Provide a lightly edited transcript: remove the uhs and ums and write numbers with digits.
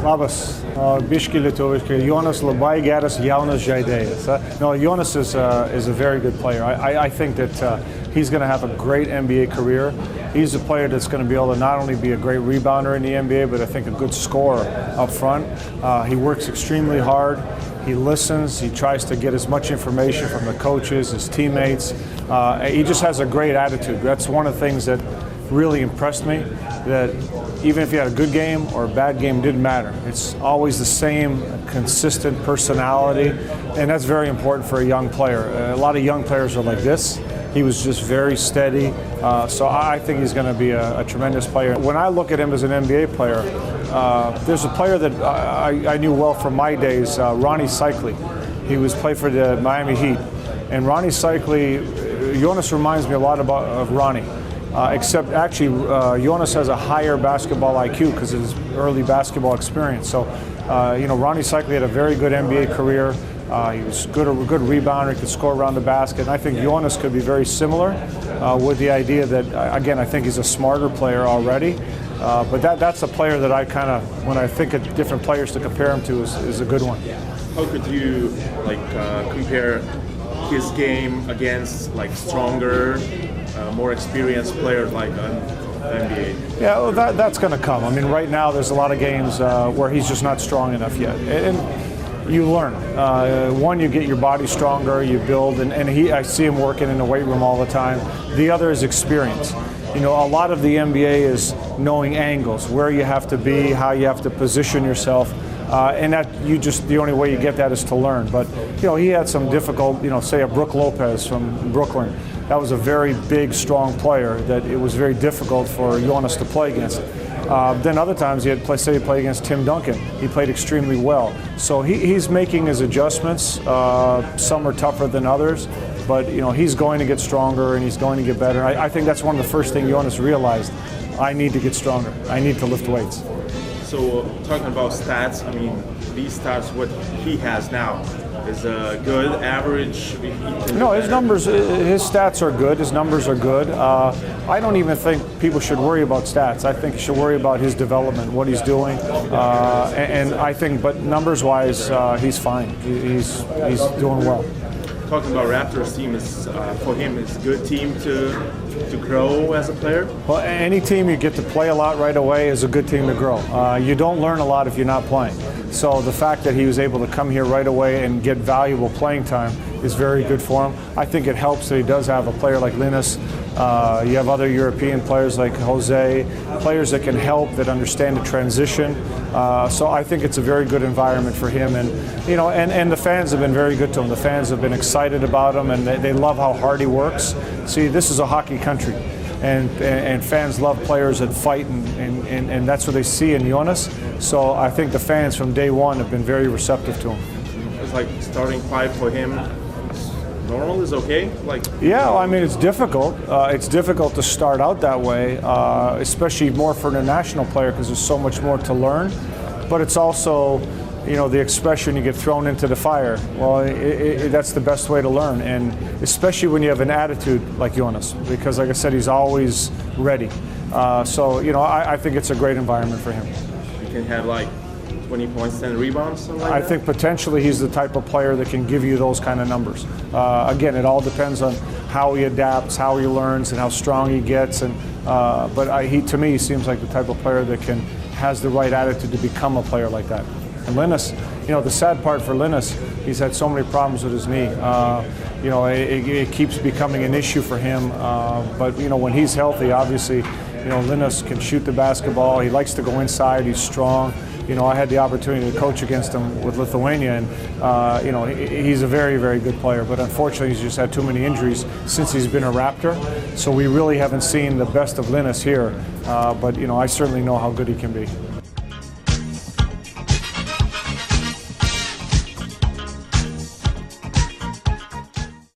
Labas, biški lietuviškai. Jonas labai geras jaunas žaidėjas. No, Jonas is a very good player. I think that he's going to have a great NBA career. He's a player that's going to be able to not only be a great rebounder in the NBA, but I think a good scorer up front. He works extremely hard. He listens. He tries to get as much information from the coaches, his teammates. He just has a great attitude. That's one of the things that really impressed me, that even if you had a good game or a bad game, didn't matter. It's always the same consistent personality, and that's very important for a young player. A lot of young players are like this. He was just very steady, so I think he's going to be a tremendous player. When I look at him as an NBA player, there's a player that I knew well from my days, Ronnie Cycli. He was played for the Miami Heat, and Ronnie Cycli, Jonas reminds me a lot of Ronnie. Except actually, Jonas has a higher basketball IQ because of his early basketball experience. So, Ronnie Cycli had a very good NBA career. He was a good rebounder. He could score around the basket. And I think Jonas could be very similar with the idea that, again, I think he's a smarter player already. But that's a player that I kind of, when I think of different players to compare him to, is a good one. How could you compare his game against stronger, more experienced players like NBA? Yeah, well, that's going to come. I mean, right now there's a lot of games where he's just not strong enough yet. And you learn. One, you get your body stronger, you build, and I see him working in the weight room all the time. The other is experience. A lot of the NBA is knowing angles, where you have to be, how you have to position yourself. And that the only way you get that is to learn. But, he had some difficult, say a Brook Lopez from Brooklyn. That was a very big, strong player that it was very difficult for Jonas to play against. Then other times he played against Tim Duncan. He played extremely well. So he's making his adjustments. Some are tougher than others. But, he's going to get stronger and he's going to get better. I think that's one of the first things Jonas realized. I need to get stronger. I need to lift weights. So talking about stats, I mean, these stats, what he has now, is a good average? No, his stats are good. His numbers are good. I don't even think people should worry about stats. I think you should worry about his development, what he's doing. And I think, but numbers-wise, he's fine. He's doing well. Talking about Raptors team, for him, it's a good team to grow as a player? Well, any team you get to play a lot right away is a good team to grow. You don't learn a lot if you're not playing. So the fact that he was able to come here right away and get valuable playing time is very good for him. I think it helps that he does have a player like Linus. You have other European players like Jose, players that can help, that understand the transition. So I think it's a very good environment for him. And, and the fans have been very good to him. The fans have been excited about him, and they love how hard he works. See, this is a hockey country. And fans love players that fight, and that's what they see in Jonas. So I think the fans from day one have been very receptive to him. It's like starting five for him. Normal is okay? Yeah, I mean, it's difficult. It's difficult to start out that way, especially more for an international player because there's so much more to learn. But it's also, the expression, you get thrown into the fire. Well, that's the best way to learn, and especially when you have an attitude like Jonas, because like I said, he's always ready. So, I think it's a great environment for him. You can have 20 points, 10 rebounds, something like that? I think potentially he's the type of player that can give you those kind of numbers. Again, it all depends on how he adapts, how he learns, and how strong he gets. But to me, he seems like the type of player that has the right attitude to become a player like that. And Linus, the sad part for Linus, he's had so many problems with his knee. It keeps becoming an issue for him. But when he's healthy, obviously, Linus can shoot the basketball. He likes to go inside. He's strong. I had the opportunity to coach against him with Lithuania, and he's a very, very good player. But unfortunately, he's just had too many injuries since he's been a Raptor. So we really haven't seen the best of Linus here. But I certainly know how good he can be.